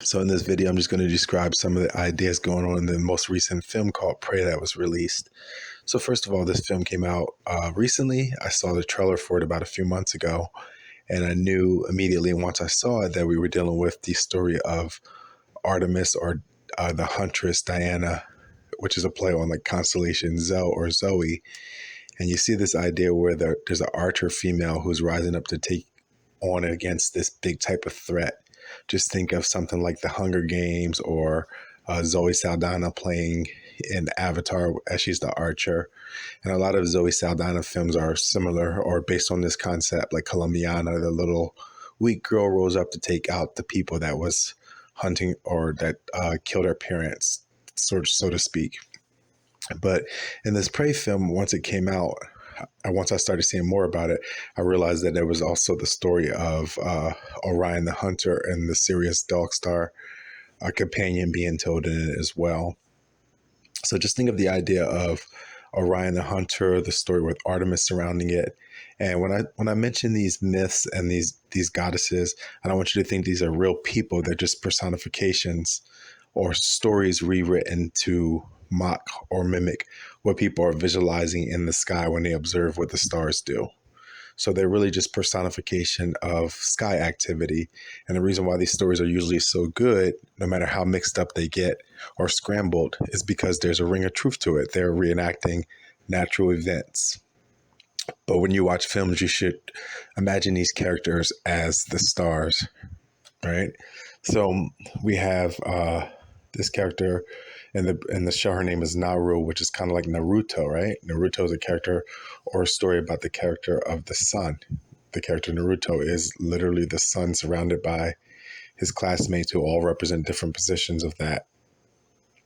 So in this video, I'm just going to describe some of the ideas going on in the most recent film called Prey that was released. So first of all, this film came out recently. I saw the trailer for it about a few months ago, and I knew immediately once I saw it that we were dealing with the story of Artemis or the Huntress Diana, which is a play on like constellation Zoe. And you see this idea where there's an archer female who's rising up to take on against this big type of threat. Just think of something like the Hunger Games or Zoe Saldana playing in Avatar as she's the archer. And a lot of Zoe Saldana films are similar or based on this concept, like Colombiana, the little weak girl rose up to take out the people that was hunting or that killed her parents, so to speak. But in this Prey film, once it came out, once I started seeing more about it, I realized that there was also the story of Orion the Hunter and the Sirius Dog star companion being told in it as well. So just think of the idea of Orion the Hunter, the story with Artemis surrounding it. And when I mention these myths and these goddesses, I don't want you to think these are real people. They're just personifications or stories rewritten to mock or mimic what people are visualizing in the sky when they observe what the stars do. So they're really just personification of sky activity. And the reason why these stories are usually so good, no matter how mixed up they get or scrambled, is because there's a ring of truth to it. They're reenacting natural events. But when you watch films, you should imagine these characters as the stars, right? So we have this character in the show. Her name is Naru, which is kind of like Naruto, right? Naruto is a character or a story about the character of the sun. The character Naruto is literally the sun surrounded by his classmates who all represent different positions of that.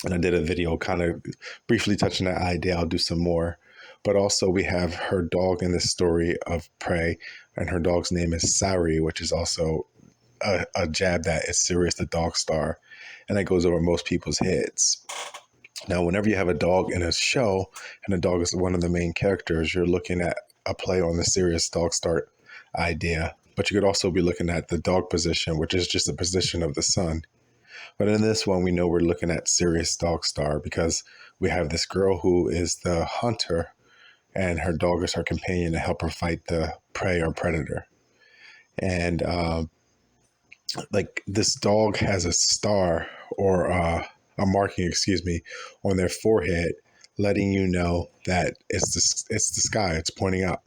And I did a video kind of briefly touching that idea. I'll do some more. But also we have her dog in this story of Prey, and her dog's name is Sari, which is also a jab that is Sirius the dog star, and that goes over most people's heads. Now, whenever you have a dog in a show and the dog is one of the main characters, you're looking at a play on the Sirius dog star idea, but you could also be looking at the dog position, which is just the position of the sun. But in this one, we know we're looking at Sirius dog star because we have this girl who is the hunter and her dog is her companion to help her fight the prey or predator. And like this dog has a star or a marking, on their forehead, letting you know that it's the sky. It's pointing up.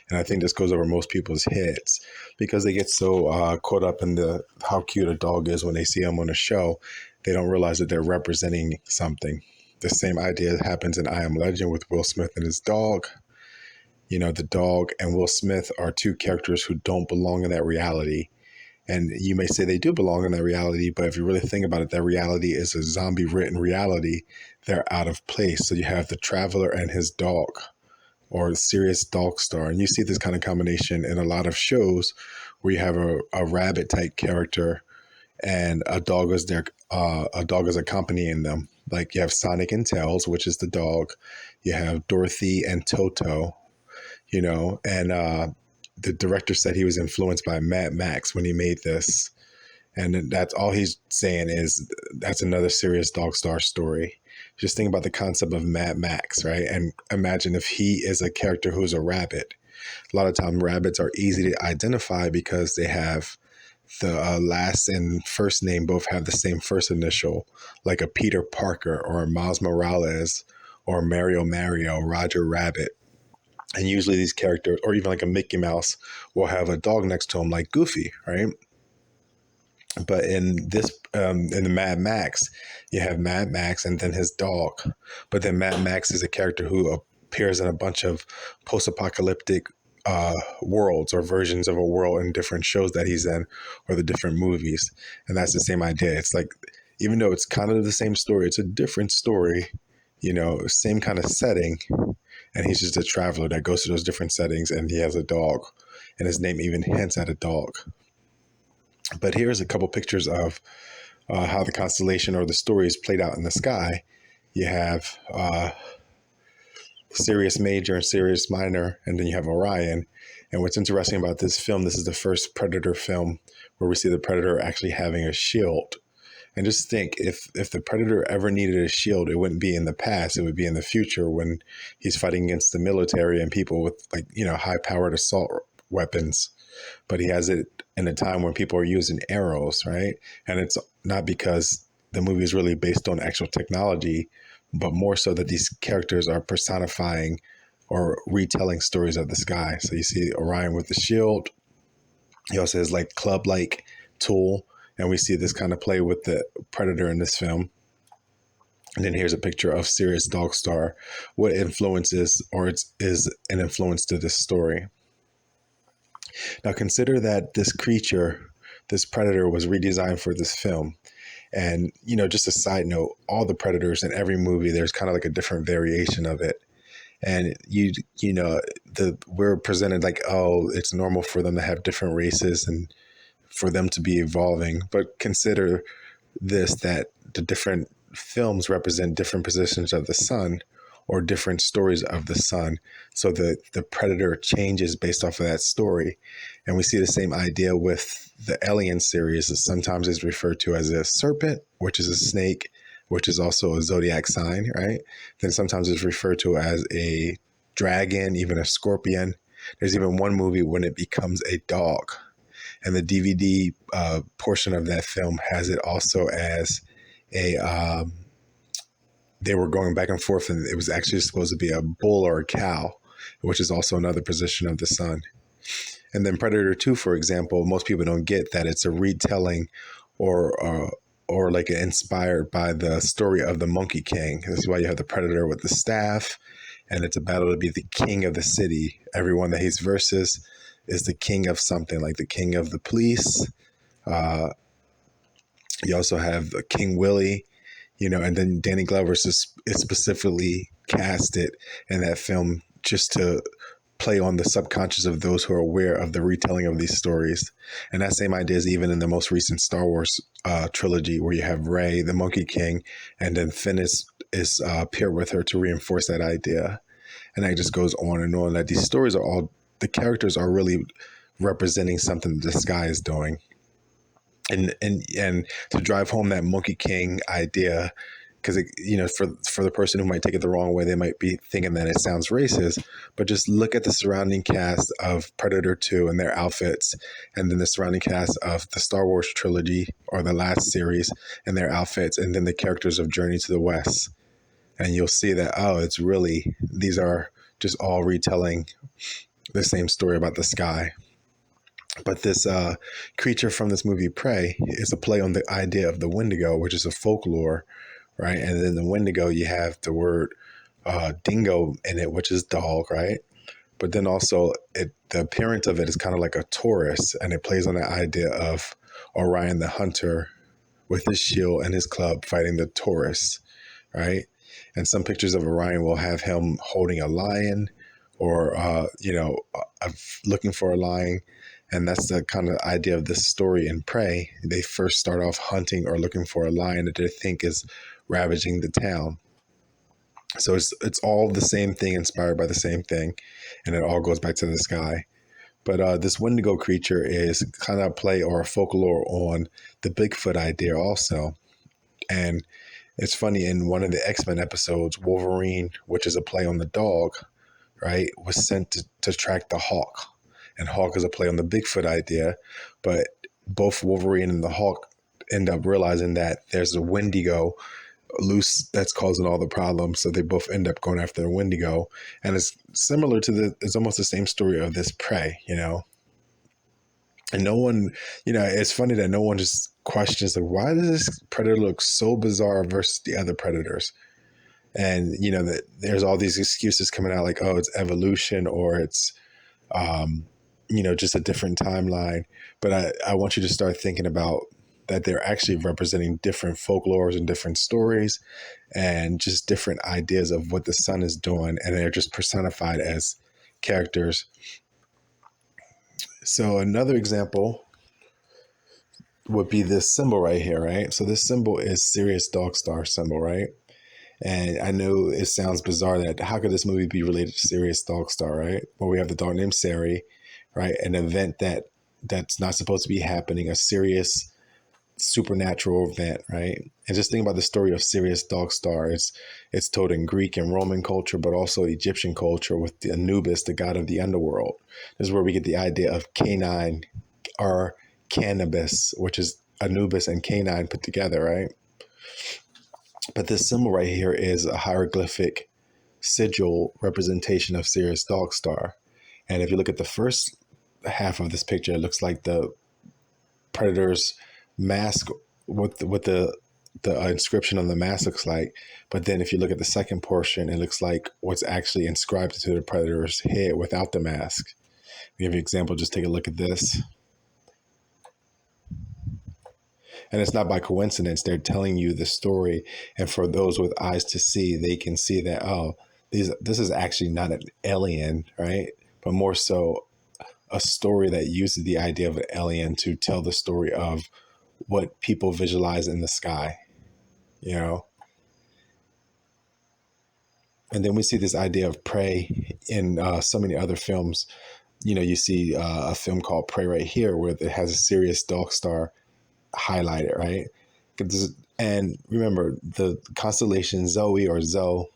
And I think this goes over most people's heads because they get so caught up in how cute a dog is when they see them on a show. They don't realize that they're representing something. The same idea happens in I Am Legend with Will Smith and his dog. You know, the dog and Will Smith are two characters who don't belong in that reality. And you may say they do belong in that reality, but if you really think about it, that reality is a zombie-written reality. They're out of place. So you have the traveler and his dog, or Sirius Dog Star. And you see this kind of combination in a lot of shows where you have a rabbit-type character and a dog is accompanying them. Like you have Sonic and Tails, which is the dog. You have Dorothy and Toto, you know, and the director said he was influenced by Mad Max when he made this. And that's all he's saying is that's another Sirius Dog Star story. Just think about the concept of Mad Max, right? And imagine if he is a character who's a rabbit. A lot of times rabbits are easy to identify because they have the last and first name both have the same first initial, like a Peter Parker or a Miles Morales or Mario, Roger Rabbit. And usually these characters, or even like a Mickey Mouse, will have a dog next to him like Goofy, right? But in this, in the Mad Max, you have Mad Max and then his dog. But then Mad Max is a character who appears in a bunch of post-apocalyptic worlds or versions of a world in different shows that he's in or the different movies. And that's the same idea. It's like, even though it's kind of the same story, it's a different story, you know, same kind of setting. And he's just a traveler that goes to those different settings, and he has a dog, and his name even hints at a dog. But here's a couple pictures of how the constellation or the story is played out in the sky. You have Sirius Major and Sirius Minor, and then you have Orion. And what's interesting about this film, this is the first Predator film where we see the Predator actually having a shield. And just think, if the Predator ever needed a shield, it wouldn't be in the past, it would be in the future when he's fighting against the military and people with, like, high powered assault weapons. But he has it in a time when people are using arrows, right? And it's not because the movie is really based on actual technology, but more so that these characters are personifying or retelling stories of the sky. So you see Orion with the shield. He also has like club-like tool, and we see this kind of play with the Predator in this film. And then here's a picture of Sirius Dog Star, what influences or is an influence to this story. Now consider that this creature, this Predator, was redesigned for this film. And, just a side note, all the Predators in every movie, there's kind of like a different variation of it. And we're presented like, oh, it's normal for them to have different races and for them to be evolving. But consider this, that the different films represent different positions of the sun or different stories of the sun. So the Predator changes based off of that story. And we see the same idea with the Alien series. Sometimes it's referred to as a serpent, which is a snake, which is also a zodiac sign, right? Then sometimes it's referred to as a dragon, even a scorpion. There's even one movie when it becomes a dog. And the DVD portion of that film has it also as a, they were going back and forth, and it was actually supposed to be a bull or a cow, which is also another position of the sun. And then Predator 2, for example, most people don't get that it's a retelling or like inspired by the story of the Monkey King. This is why you have the Predator with the staff, and it's a battle to be the king of the city. Everyone that he's versus is the king of something, like the king of the police. You also have King Willie, and then Danny Glover is specifically casted in that film just to play on the subconscious of those who are aware of the retelling of these stories. And that same idea is even in the most recent Star Wars trilogy, where you have Rey, the Monkey King, and then Finn is paired with her to reinforce that idea. And that just goes on and on, that these stories are all, the characters are really representing something that the sky is doing. And to drive home that Monkey King idea, because for the person who might take it the wrong way, they might be thinking that it sounds racist. But just look at the surrounding cast of Predator 2 and their outfits, and then the surrounding cast of the Star Wars trilogy or the last series and their outfits, and then the characters of Journey to the West, and you'll see that, oh, it's really, these are just all retelling the same story about the sky. But this creature from this movie, Prey, is a play on the idea of the Wendigo, which is a folklore, right? And then the Wendigo, you have the word dingo in it, which is dog, right? But then also the appearance of it is kind of like a Taurus, and it plays on the idea of Orion the hunter with his shield and his club fighting the Taurus, right? And some pictures of Orion will have him holding a lion or, looking for a lion. And that's the kind of idea of this story in Prey. They first start off hunting or looking for a lion that they think is ravaging the town. So it's all the same thing, inspired by the same thing, and it all goes back to the sky. But this Wendigo creature is kind of a play or a folklore on the Bigfoot idea also. And it's funny, in one of the X-Men episodes, Wolverine, which is a play on the dog, right, was sent to track the Hawk. And Hawk is a play on the Bigfoot idea, but both Wolverine and the Hawk end up realizing that there's a Wendigo loose that's causing all the problems. So they both end up going after the Wendigo. And it's similar to it's almost the same story of this Prey, And no one, it's funny that no one just questions, like, why does this Predator look so bizarre versus the other Predators? And, that there's all these excuses coming out like, oh, it's evolution, or it's, just a different timeline. But I want you to start thinking about that they're actually representing different folklores and different stories and just different ideas of what the sun is doing. And they're just personified as characters. So another example would be this symbol right here, right? So this symbol is Sirius Dog Star symbol, right? And I know it sounds bizarre that how could this movie be related to Sirius Dog Star, right? Well, we have the dog named Sari, right? An event that's not supposed to be happening, a serious supernatural event, right? And just think about the story of Sirius Dog Star. It's told in Greek and Roman culture, but also Egyptian culture with the Anubis, the god of the underworld. This is where we get the idea of canine or cannabis, which is Anubis and canine put together, right? But this symbol right here is a hieroglyphic sigil representation of Sirius Dog Star. And if you look at the first half of this picture, it looks like the predator's mask, what the inscription on the mask looks like. But then if you look at the second portion, it looks like what's actually inscribed to the predator's head without the mask. To give you an example, just take a look at this. And it's not by coincidence. They're telling you the story. And for those with eyes to see, they can see that, oh, this is actually not an alien, right? But more so a story that uses the idea of an alien to tell the story of what people visualize in the sky, you know? And then we see this idea of prey in so many other films. You know, you see a film called Prey right here, where it has a Sirius Dog Star highlighted, right? And remember, the constellation Zoe or Zoe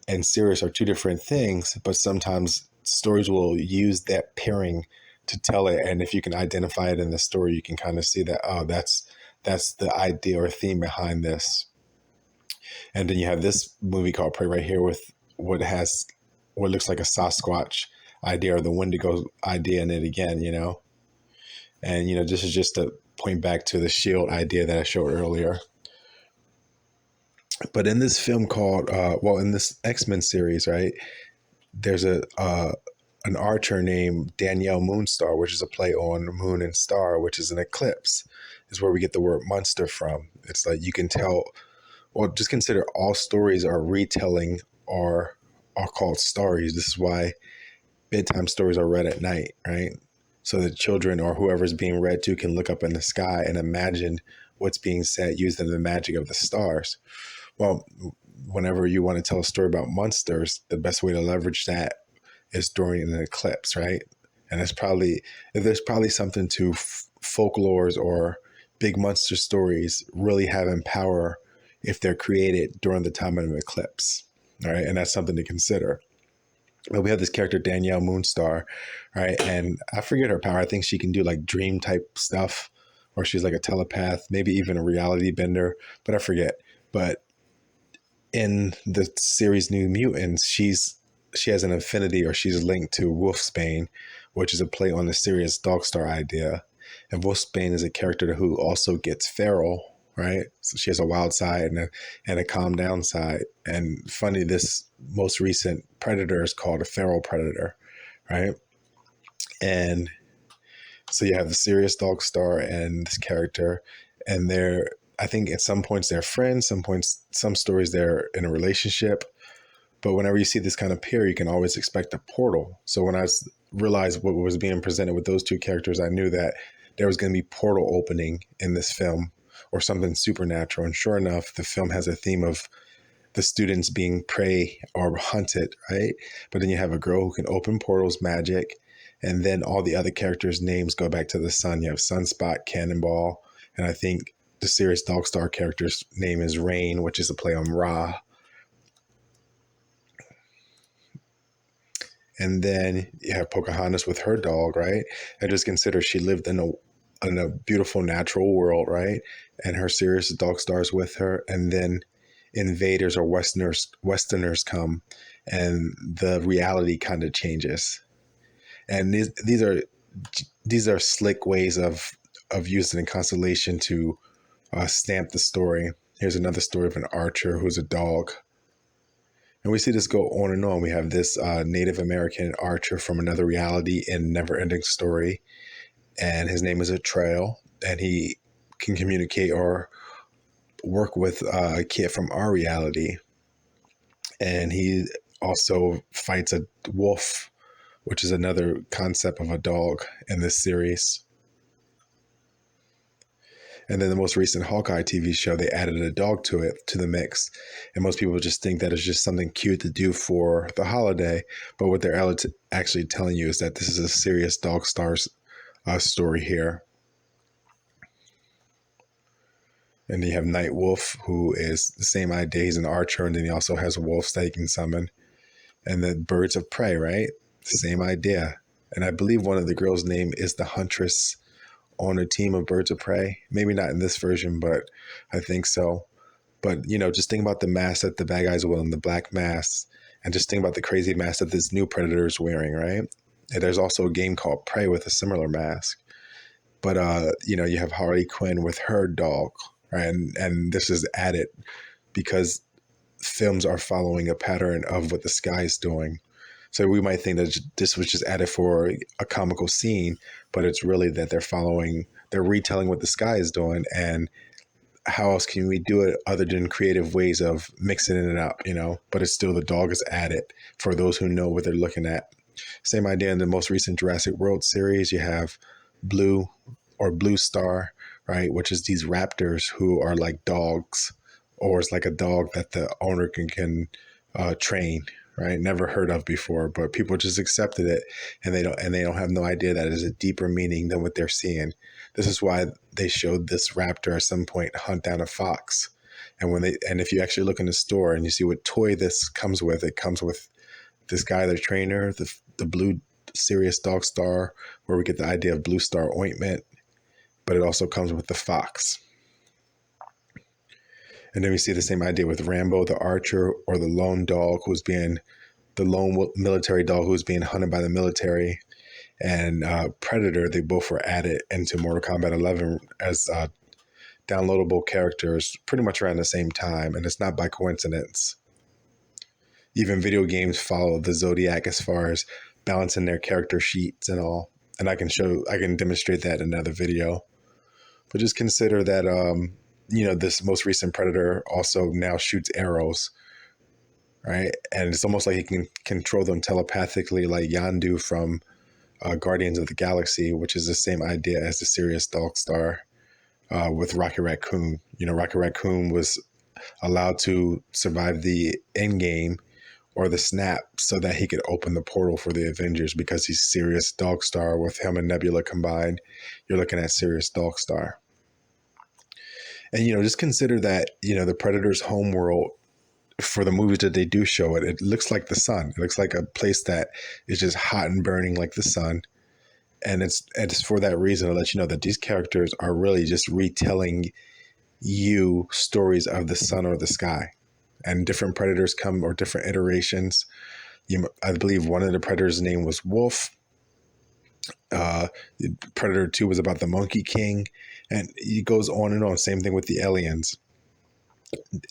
and Sirius are two different things, but sometimes stories will use that pairing to tell it. And if you can identify it in the story, you can kind of see that, oh, that's the idea or theme behind this. And then you have this movie called Prey right here with what looks like a Sasquatch idea or the Wendigo idea in it again, you know? And, you know, this is just to point back to the shield idea that I showed earlier. But in this film called, in this X-Men series, right, there's an archer named Danielle Moonstar, which is a play on moon and star, which is an eclipse, is where we get the word monster from. It's like you can tell, well, just consider all stories are retelling or are called stories. This is why bedtime stories are read at night, right? So that children or whoever's being read to can look up in the sky and imagine what's being said using the magic of the stars. Well, whenever you want to tell a story about monsters, the best way to leverage that is during an eclipse, right? And there's probably something to folklores or big monster stories really having power if they're created during the time of an eclipse, all right? And that's something to consider. But we have this character, Danielle Moonstar, right? And I forget her power. I think she can do like dream type stuff, or she's like a telepath, maybe even a reality bender, but I forget. But in the series New Mutants, she has an affinity, or she's linked to Wolfsbane, which is a play on the Sirius Dog Star idea. And Wolfsbane is a character who also gets feral, right? So she has a wild side and a calm down side. And funny, this most recent predator is called a feral predator, right? And so you have the Sirius Dog Star and this character, and I think at some points they're friends, some stories they're in a relationship. But whenever you see this kind of pair, you can always expect a portal. So when I realized what was being presented with those two characters, I knew that there was going to be portal opening in this film or something supernatural. And sure enough, the film has a theme of the students being prey or hunted, right? But then you have a girl who can open portals, magic, and then all the other characters' names go back to the sun. You have Sunspot, Cannonball, and I think the Sirius Dog Star character's name is Rain, which is a play on Ra. And then you have Pocahontas with her dog, right? And just consider she lived in a beautiful natural world, right? And her Sirius Dog Star's with her, and then invaders or Westerners come, and the reality kind of changes. And these are slick ways of using a constellation to stamp the story. Here's another story of an archer who's a dog. And we see this go on and on. We have this Native American archer from another reality in Never Ending Story. And his name is Trail. And he can communicate or work with a kid from our reality. And he also fights a wolf, which is another concept of a dog in this series. And then the most recent Hawkeye TV show, they added a dog to the mix. And most people just think that it's just something cute to do for the holiday. But what they're actually telling you is that this is a serious Dog Stars story here. And you have Night Wolf, who is the same idea. He's an archer, and then he also has wolves that he can summon. And the Birds of Prey, right? Same idea. And I believe one of the girls' name is the Huntress on a team of Birds of Prey. Maybe not in this version, but I think so. But, just think about the mask that the bad guys will in the black mask, and just think about the crazy mask that this new Predator is wearing, right? And there's also a game called Prey with a similar mask. But, you have Harley Quinn with her dog, right? And this is added because films are following a pattern of what the sky is doing. So we might think that this was just added for a comical scene, but it's really that they're retelling what the sky is doing. And how else can we do it other than creative ways of mixing it up, but it's still the dog is added for those who know what they're looking at. Same idea in the most recent Jurassic World series. You have Blue Star, right? Which is these raptors who are like dogs, or it's like a dog that the owner can train, right? Never heard of before, but people just accepted it, and they don't have no idea that it is a deeper meaning than what they're seeing. This is why they showed this raptor at some point hunt down a fox. And if you actually look in the store and you see what toy this comes with, it comes with this guy, the trainer, the Blue Sirius Dog Star, where we get the idea of Blue Star ointment, but it also comes with the fox. And then we see the same idea with Rambo, the archer, or the lone military dog who's being hunted by the military, and Predator. They both were added into Mortal Kombat 11 as downloadable characters pretty much around the same time, and it's not by coincidence. Even video games follow the Zodiac as far as balancing their character sheets and all. And I can demonstrate that in another video. But just consider that, this most recent Predator also now shoots arrows, right? And it's almost like he can control them telepathically, like Yandu from Guardians of the Galaxy, which is the same idea as the Sirius Dog Star with Rocket Raccoon. Rocket Raccoon was allowed to survive the endgame or the snap so that he could open the portal for the Avengers, because he's Sirius Dog Star. With him and Nebula combined, you're looking at Sirius Dog Star. And, just consider that, the Predator's homeworld, for the movies that they do show it looks like the sun. It looks like a place that is just hot and burning like the sun. And it's for that reason to let you know that these characters are really just retelling you stories of the sun or the sky. And different predators come, or different iterations. I believe one of the predators' name was Wolf. Predator 2 was about the Monkey King. And it goes on and on. Same thing with the aliens.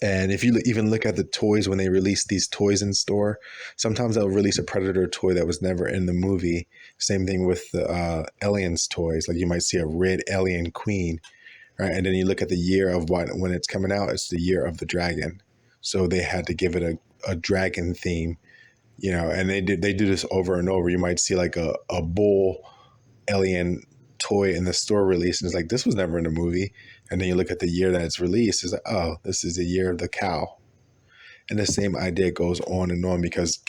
And if you even look at the toys, when they release these toys in store, sometimes they'll release a Predator toy that was never in the movie. Same thing with the aliens toys. Like you might see a red alien queen, right? And then you look at the year of when it's coming out, it's the year of the dragon. So they had to give it a dragon theme, and they do this over and over. You might see like a bull alien toy in the store release, and it's like, this was never in the movie. And then you look at the year that it's released, it's like, oh, this is the year of the cow. And the same idea goes on and on, because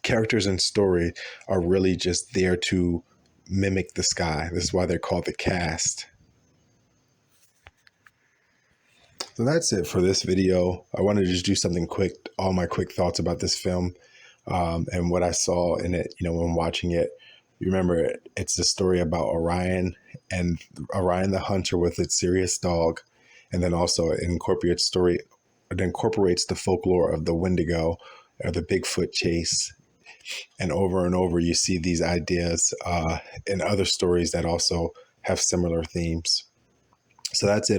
characters in story are really just there to mimic the sky. This is why they're called the cast. So that's it for this video. I wanted to just do something quick, all my quick thoughts about this film and what I saw in it, when watching it. You remember, it's the story about Orion and Orion the hunter with its Sirius dog. And then also it incorporates the folklore of the Wendigo, or the Bigfoot chase. And over you see these ideas in other stories that also have similar themes. So that's it.